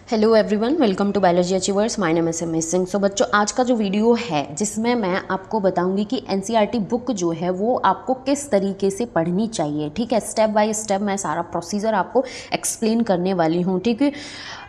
Hello everyone, welcome to biology achievers. My name is MS Singh. So बच्चों, आज का जो वीडियो है जिसमें मैं आपको बताऊंगी कि एनसीईआरटी बुक जो है वो आपको किस तरीके से पढ़नी चाहिए। ठीक है, स्टेप बाय स्टेप मैं सारा प्रोसीजर आपको एक्सप्लेन करने वाली हूँ। ठीक है,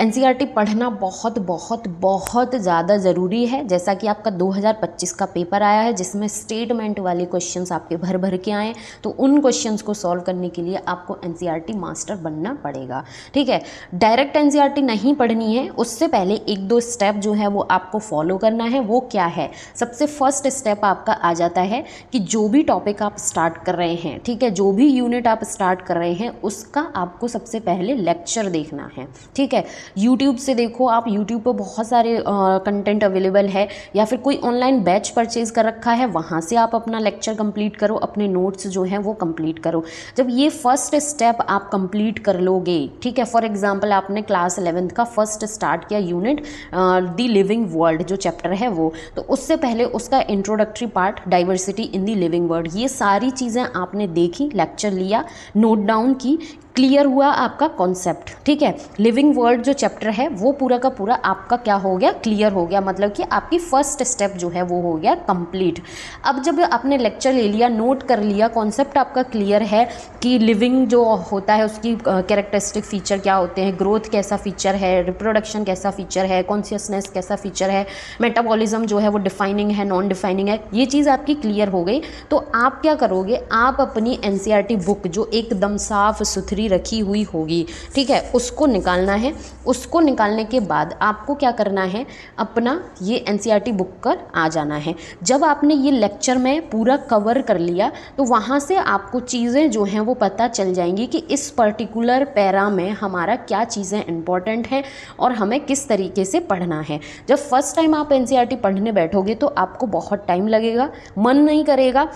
एनसीईआरटी पढ़ना बहुत बहुत बहुत ज़्यादा ज़रूरी है। जैसा कि आपका 2025 का पेपर आया है जिसमें स्टेटमेंट वाले क्वेश्चंस आपके भर भर के आए, तो उन क्वेश्चंस को सॉल्व करने के लिए आपको एनसीईआरटी मास्टर बनना पड़ेगा। ठीक है, डायरेक्ट एनसीईआरटी नहीं पढ़नी है, उससे पहले एक दो स्टेप जो है वो आपको फॉलो करना है। वो क्या है? सबसे फर्स्ट स्टेप आपका आ जाता है कि जो भी टॉपिक आप स्टार्ट कर रहे हैं, ठीक है, जो भी यूनिट आप स्टार्ट कर रहे हैं उसका आपको सबसे पहले लेक्चर देखना है। ठीक है, यूट्यूब से देखो, आप यूट्यूब पर बहुत सारे कंटेंट अवेलेबल है, या फिर कोई ऑनलाइन बैच परचेज कर रखा है, वहाँ से आप अपना लेक्चर कंप्लीट करो, अपने नोट्स जो हैं वो कंप्लीट करो। जब ये फर्स्ट स्टेप आप कंप्लीट कर लोगे, ठीक है, फॉर एग्जांपल आपने क्लास 11th का फर्स्ट स्टार्ट किया यूनिट द लिविंग वर्ल्ड जो चैप्टर है वो, तो उससे पहले उसका introductory part diversity in the living world, ये सारी चीज़ें आपने देखी, लेक्चर लिया, नोट डाउन की, क्लियर हुआ आपका कॉन्सेप्ट। ठीक है, लिविंग वर्ल्ड जो चैप्टर है वो पूरा का पूरा आपका क्या हो गया? क्लियर हो गया, मतलब कि आपकी फर्स्ट स्टेप जो है वो हो गया कंप्लीट। अब जब आपने लेक्चर ले लिया, नोट कर लिया, कॉन्सेप्ट आपका क्लियर है कि लिविंग जो होता है उसकी कैरेक्टरिस्टिक फीचर क्या होते हैं, ग्रोथ कैसा फीचर है, रिप्रोडक्शन कैसा फीचर है, कॉन्शियसनेस कैसा फीचर है, मेटाबॉलिज्म जो है वो डिफाइनिंग है, नॉन डिफाइनिंग है, ये चीज़ आपकी क्लियर हो गई। तो आप क्या करोगे? आप अपनी एनसीईआरटी बुक जो एकदम साफ सुथरी रखी हुई होगी, ठीक है, उसको निकालना है। उसको निकालने के बाद आपको क्या करना है? अपना ये एनसीईआरटी बुक कर आ जाना है। जब आपने ये लेक्चर में पूरा कवर कर लिया तो वहाँ से आपको चीज़ें जो हैं वो पता चल जाएंगी कि इस पर्टिकुलर पैरा में हमारा क्या चीज़ें इंपॉर्टेंट हैं और हमें किस तरीके से पढ़ना है। जब फर्स्ट टाइम आप एनसीईआरटी पढ़ने बैठोगे तो आपको बहुत टाइम लगेगा, मन नहीं करेगा,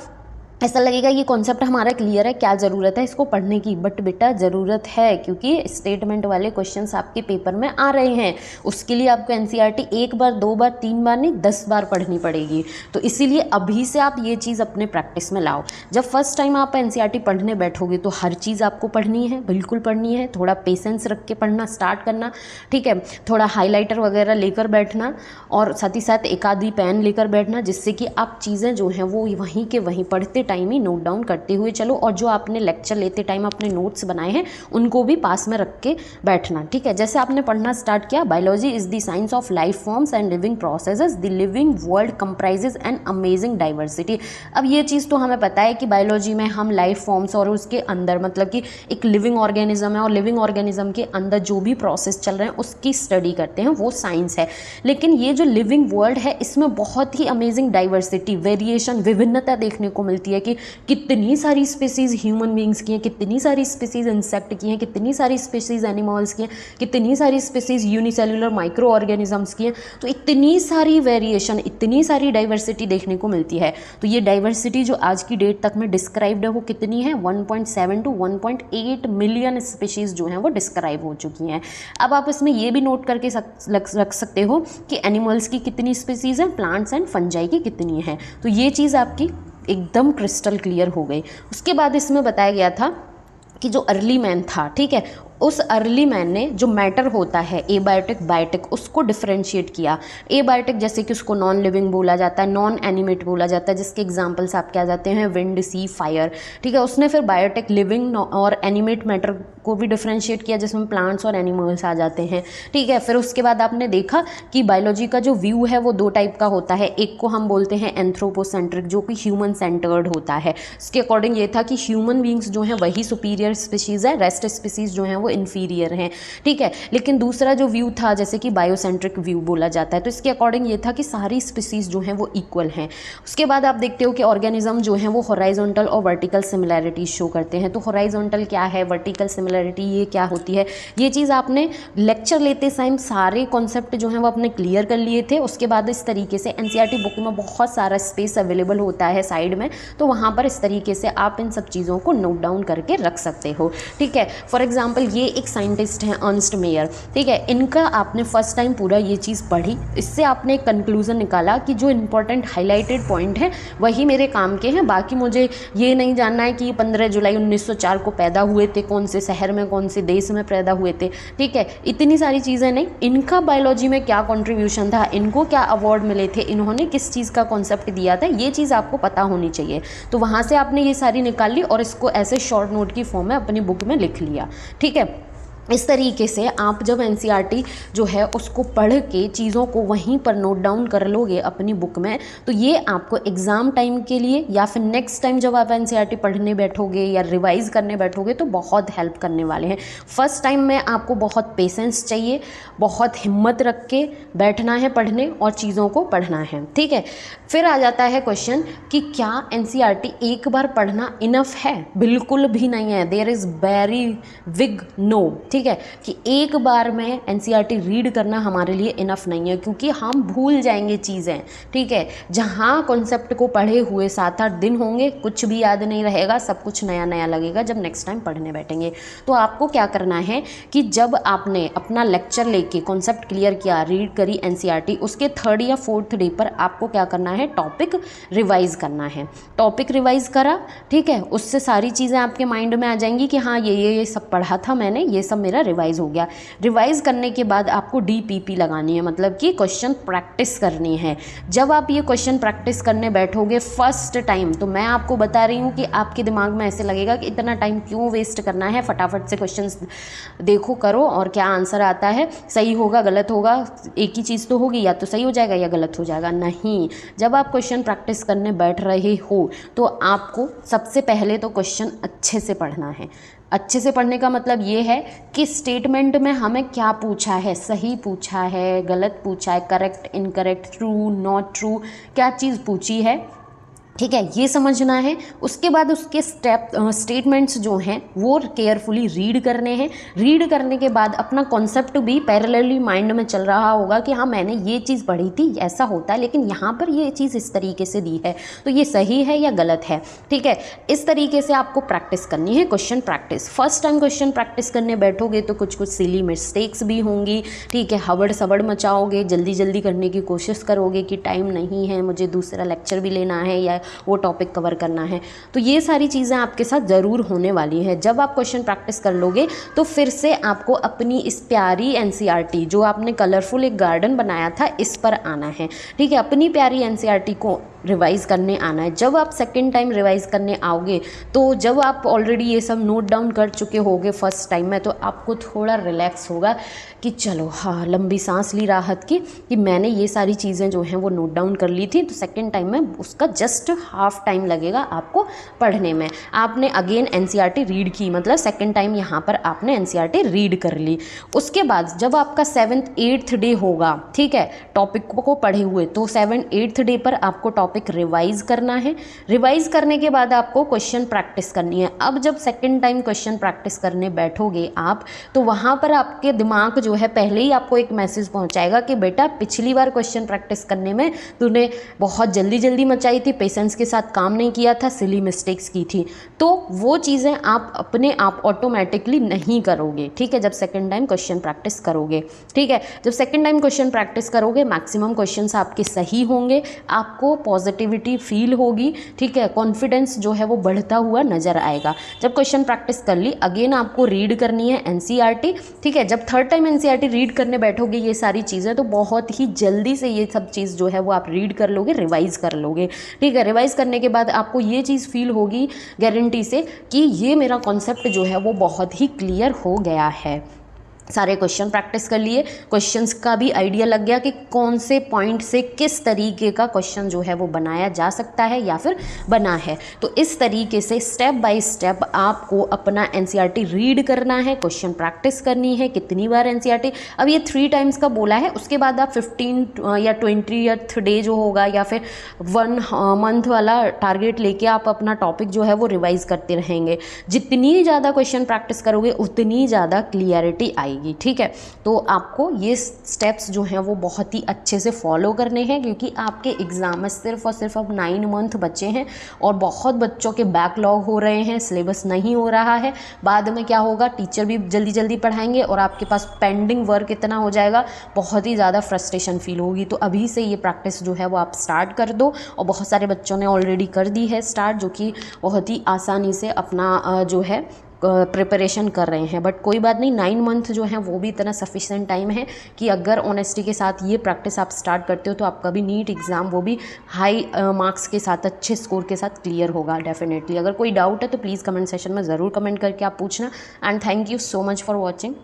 ऐसा लगेगा ये कॉन्सेप्ट हमारा क्लियर है, क्या ज़रूरत है इसको पढ़ने की। बट बेटा ज़रूरत है, क्योंकि स्टेटमेंट वाले क्वेश्चंस आपके पेपर में आ रहे हैं। उसके लिए आपको एनसीईआरटी एक बार, दो बार, तीन बार नहीं, 10 बार पढ़नी पड़ेगी। तो इसीलिए अभी से आप ये चीज़ अपने प्रैक्टिस में लाओ। जब फर्स्ट टाइम आप एनसीईआरटी पढ़ने बैठोगे तो हर चीज़ आपको पढ़नी है, बिल्कुल पढ़नी है। थोड़ा पेशेंस रख के पढ़ना स्टार्ट करना, ठीक है, थोड़ा हाईलाइटर वगैरह लेकर बैठना और साथ ही साथ एक आधी पेन लेकर बैठना, जिससे कि आप चीज़ें जो हैं वो वहीं के वहीं पढ़ते टाइम ही नोट डाउन करते हुए चलो। और जो आपने लेक्चर लेते टाइम अपने नोट्स बनाए हैं उनको भी पास में रख के बैठना। ठीक है, जैसे आपने पढ़ना स्टार्ट किया, biology is the science of life forms and living processes, the living world comprises an amazing diversity. अब ये चीज़ तो हमें पता है कि बायोलॉजी में हम लाइफ फॉर्म्स और उसके अंदर मतलब कि एक लिविंग ऑर्गेनिज्म है और लिविंग ऑर्गेनिज्म के अंदर जो भी प्रोसेस चल रहे हैं उसकी स्टडी करते हैं, वो साइंस है। लेकिन ये जो लिविंग वर्ल्ड है इसमें बहुत ही अमेजिंग डाइवर्सिटी, वेरिएशन, विभिन्नता देखने को मिलती है कि कितनी सारी स्पीसीज ह्यूमन बींग्स की हैं, कितनी सारी स्पीसीज इंसेक्ट की हैं, कितनी सारी स्पीसीज एनिमल्स की हैं, कितनी सारी स्पीसीज यूनिसेलुलर माइक्रो ऑर्गेनिजम्स की हैं। तो इतनी सारी वेरिएशन, इतनी सारी डाइवर्सिटी देखने को मिलती है। तो ये डाइवर्सिटी जो आज की डेट तक में डिस्क्राइब्ड है वो कितनी है? 1.7 to 1.8 मिलियन स्पीशीज़ जो हैं वो डिस्क्राइब हो चुकी हैं। अब आप इसमें ये भी नोट करके रख सकते हो कि एनिमल्स की कितनी स्पीसीज़ हैं, प्लांट्स एंड फंजाई की कितनी हैं। तो ये चीज़ आपकी एकदम क्रिस्टल क्लियर हो गई। उसके बाद इसमें बताया गया था कि जो अर्ली मैन था, ठीक है, उस अर्ली मैन ने जो मैटर होता है एबायोटिक, बायोटिक, उसको डिफरेंशिएट किया। एबायोटिक जैसे कि उसको नॉन लिविंग बोला जाता है, नॉन एनिमेट बोला जाता है, जिसके एग्जांपल्स आपके आ जाते हैं विंड, सी, फायर। ठीक है, उसने फिर बायोटिक, लिविंग और एनिमेट मैटर को भी डिफरेंशिएट किया, जिसमें प्लांट्स और एनिमल्स आ जाते हैं। ठीक है, फिर उसके बाद आपने देखा कि बायोलॉजी का जो व्यू है वो दो टाइप का होता है। एक को हम बोलते हैं एंथ्रोपोसेंट्रिक, जो कि ह्यूमन सेंटर्ड होता है। इसके अकॉर्डिंग ये था कि ह्यूमन बींग्स जो हैं वही सुपीरियर स्पीशीज़ है, रेस्ट स्पीशीज़ जो हैं वो इन्फीरियर हैं। ठीक है, लेकिन दूसरा जो व्यू था जैसे कि बायोसेंट्रिक व्यू बोला जाता है, तो इसके अकॉर्डिंग ये था कि सारी स्पीशीज़ जो हैं वो इक्वल हैं। उसके बाद आप देखते हो कि ऑर्गेनिज्म जो हैं वो हॉराइजॉन्टल और वर्टिकल सिमिलैरिटीज शो करते हैं। तो हॉराइजॉन्टल क्या है, वर्टिकल सिमिलैरिटी ये क्या होती है, ये चीज़ आपने लेक्चर लेते टाइम सारे कॉन्सेप्ट जो हैं वो अपने क्लियर कर लिए थे। उसके बाद इस तरीके से एनसीईआरटी बुक में बहुत सारा स्पेस अवेलेबल होता है साइड में, तो वहाँ पर इस तरीके से आप इन सब चीज़ों को नोट डाउन करके रख सकते हो। ठीक है, फॉर एग्जाम्पल ये एक साइंटिस्ट हैं अर्नस्ट मेयर, ठीक है, इनका आपने फर्स्ट टाइम पूरा ये चीज़ पढ़ी, इससे आपने एक कंक्लूज़न निकाला कि जो इंपॉर्टेंट हाईलाइटेड पॉइंट है वही मेरे काम के हैं, बाकी मुझे ये नहीं जानना है कि 15 जुलाई 1904 को पैदा हुए थे, कौन से शहर में, कौन से देश में पैदा हुए थे, ठीक है, इतनी सारी चीज़ें नहीं, इनका बायोलॉजी में क्या कंट्रीब्यूशन था, इनको क्या अवार्ड मिले थे, इन्होंने किस चीज़ का कॉन्सेप्ट दिया था, ये चीज़ आपको पता होनी चाहिए। तो वहाँ से आपने ये सारी निकाल ली और इसको ऐसे शॉर्ट नोट की फॉर्म में अपनी बुक में लिख लिया, ठीक है। इस तरीके से आप जब एनसीईआरटी जो है उसको पढ़ के चीज़ों को वहीं पर नोट डाउन कर लोगे अपनी बुक में, तो ये आपको एग्ज़ाम टाइम के लिए या फिर नेक्स्ट टाइम जब आप एनसीईआरटी पढ़ने बैठोगे या रिवाइज़ करने बैठोगे तो बहुत हेल्प करने वाले हैं। फर्स्ट टाइम में आपको बहुत पेशेंस चाहिए, बहुत हिम्मत रख के बैठना है पढ़ने और चीज़ों को पढ़ना है, ठीक है। फिर आ जाता है क्वेश्चन कि क्या एनसीईआरटी एक बार पढ़ना इनफ है? बिल्कुल भी नहीं है, there is very big no, ठीक है, कि एक बार में एनसीईआरटी रीड करना हमारे लिए इनफ नहीं है, क्योंकि हम भूल जाएंगे चीज़ें, ठीक है। जहाँ कॉन्सेप्ट को पढ़े हुए 7-8 दिन होंगे, कुछ भी याद नहीं रहेगा, सब कुछ नया नया लगेगा जब नेक्स्ट टाइम पढ़ने बैठेंगे। तो आपको क्या करना है कि जब आपने अपना लेक्चर लेके कॉन्सेप्ट क्लियर किया, रीड करी एनसीईआरटी, उसके 3rd या 4th डे पर आपको क्या करना है, टॉपिक रिवाइज करना है। टॉपिक रिवाइज करा, ठीक है, उससे सारी चीज़ें आपके माइंड में आ जाएंगी कि हाँ ये सब पढ़ा था मैंने, ये सब मेरा रिवाइज हो गया। रिवाइज करने के बाद आपको DPP लगानी है, मतलब कि क्वेश्चन प्रैक्टिस करनी है। जब आप ये क्वेश्चन प्रैक्टिस करने बैठोगे फर्स्ट टाइम, तो मैं आपको बता रही हूँ कि आपके दिमाग में ऐसे लगेगा कि इतना टाइम क्यों वेस्ट करना है, फटाफट से क्वेश्चंस देखो, करो और क्या आंसर आता है, सही होगा गलत होगा, एक ही चीज़ तो होगी, या तो सही हो जाएगा या गलत हो जाएगा। नहीं, जब आप क्वेश्चन प्रैक्टिस करने बैठ रहे हो तो आपको सबसे पहले तो क्वेश्चन अच्छे से पढ़ना है। अच्छे से पढ़ने का मतलब ये है कि स्टेटमेंट में हमें क्या पूछा है, सही पूछा है, गलत पूछा है, correct, incorrect, true, not true, क्या चीज़ पूछी है, ठीक है, ये समझना है। उसके बाद उसके स्टेटमेंट्स जो हैं वो केयरफुली रीड करने हैं। रीड करने के बाद अपना कॉन्सेप्ट भी पैरेलली माइंड में चल रहा होगा कि हाँ मैंने ये चीज़ पढ़ी थी, ऐसा होता है, लेकिन यहाँ पर ये चीज़ इस तरीके से दी है, तो ये सही है या गलत है, ठीक है। इस तरीके से आपको प्रैक्टिस करनी है, question practice. First time question practice करने बैठोगे तो कुछ कुछ सिली मिस्टेक्स भी होंगी, ठीक है, हबड़ सबड़ मचाओगे, जल्दी जल्दी करने की कोशिश करोगे कि टाइम नहीं है, मुझे दूसरा लेक्चर भी लेना है या वो टॉपिक कवर करना है, तो ये सारी चीज़ें आपके साथ ज़रूर होने वाली है। जब आप क्वेश्चन प्रैक्टिस कर लोगे तो फिर से आपको अपनी इस प्यारी एनसीईआरटी जो आपने कलरफुल एक गार्डन बनाया था इस पर आना है, ठीक है, अपनी प्यारी एनसीईआरटी को रिवाइज करने आना है। जब आप सेकंड टाइम रिवाइज करने आओगे तो जब आप ऑलरेडी ये सब नोट डाउन कर चुके होगे फर्स्ट टाइम में, तो आपको थोड़ा रिलैक्स होगा कि चलो हाँ, लंबी सांस ली राहत की कि मैंने ये सारी चीज़ें जो हैं वो नोट डाउन कर ली थी, तो सेकंड टाइम में उसका जस्ट हाफ टाइम लगेगा आपको पढ़ने में। आपने अगेन एनसीईआरटी रीड की, मतलब सेकंड टाइम यहाँ पर आपने एनसीईआरटी रीड कर ली। उसके बाद जब आपका 7th 8th डे होगा, ठीक है, टॉपिक को पढ़े हुए, तो 7th 8th डे पर आपको टॉपिक रिवाइज करना है। रिवाइज करने के बाद आपको क्वेश्चन प्रैक्टिस करनी है। अब जब सेकंड टाइम क्वेश्चन प्रैक्टिस करने बैठोगे आप, तो वहाँ पर आपके दिमाग जो है पहले ही आपको एक मैसेज पहुँचाएगा कि बेटा पिछली बार क्वेश्चन प्रैक्टिस करने में तूने बहुत जल्दी जल्दी मचाई थी, पेशेंस के साथ काम नहीं किया था, सिली मिस्टेक्स की थी, तो वो चीज़ें आप अपने आप ऑटोमेटिकली नहीं करोगे, ठीक है, जब सेकंड टाइम क्वेश्चन प्रैक्टिस करोगे, ठीक है। जब सेकंड टाइम क्वेश्चन प्रैक्टिस करोगे मैक्सिमम क्वेश्चंस आपके सही होंगे, आपको पॉजिटिविटी फील होगी, ठीक है, कॉन्फिडेंस जो है वो बढ़ता हुआ नजर आएगा। जब क्वेश्चन प्रैक्टिस कर ली, अगेन आपको रीड करनी है एनसीईआरटी, ठीक है। जब थर्ड टाइम एनसीईआरटी रीड करने बैठोगे ये सारी चीज़ें, तो बहुत ही जल्दी से ये सब चीज़ जो है वो आप रीड कर लोगे, रिवाइज कर लोगे, ठीक है। रिवाइज करने के बाद आपको ये चीज़ फील होगी गारंटी से कि ये मेरा कॉन्सेप्ट जो है वो बहुत ही क्लियर हो गया है। सारे क्वेश्चन प्रैक्टिस कर लिए, क्वेश्चंस का भी आइडिया लग गया कि कौन से पॉइंट से किस तरीके का क्वेश्चन जो है वो बनाया जा सकता है या फिर बना है। तो इस तरीके से स्टेप बाय स्टेप आपको अपना एनसीईआरटी रीड करना है, क्वेश्चन प्रैक्टिस करनी है। कितनी बार एनसीईआरटी, अब ये 3 टाइम्स का बोला है, उसके बाद आप 15 या 20th डे जो होगा या फिर 1 मंथ वाला टारगेट लेके आप अपना टॉपिक जो है वो रिवाइज करते रहेंगे। जितनी ज़्यादा क्वेश्चन प्रैक्टिस करोगे उतनी ज़्यादा क्लियरिटी आएगी। आएगी, ठीक है। तो आपको ये स्टेप्स जो हैं वो बहुत ही अच्छे से फॉलो करने हैं, क्योंकि आपके एग्ज़ाम में सिर्फ और सिर्फ अब 9 मंथ बचे हैं और बहुत बच्चों के बैकलॉग हो रहे हैं, सिलेबस नहीं हो रहा है। बाद में क्या होगा, टीचर भी जल्दी जल्दी पढ़ाएंगे और आपके पास पेंडिंग वर्क इतना हो जाएगा, बहुत ही ज़्यादा फ्रस्ट्रेशन फील होगी। तो अभी से ये प्रैक्टिस जो है वो आप स्टार्ट कर दो, और बहुत सारे बच्चों ने ऑलरेडी कर दी है स्टार्ट, जो कि बहुत ही आसानी से अपना जो है प्रिपरेशन कर रहे हैं। बट कोई बात नहीं, 9 मंथ जो है वो भी इतना सफिशिएंट टाइम है कि अगर ऑनेस्टी के साथ ये प्रैक्टिस आप स्टार्ट करते हो तो आपका भी नीट एग्ज़ाम वो भी हाई मार्क्स के साथ, अच्छे स्कोर के साथ क्लियर होगा डेफिनेटली। अगर कोई डाउट है तो प्लीज़ कमेंट सेशन में ज़रूर कमेंट करके आप पूछना। And thank you so much for watching.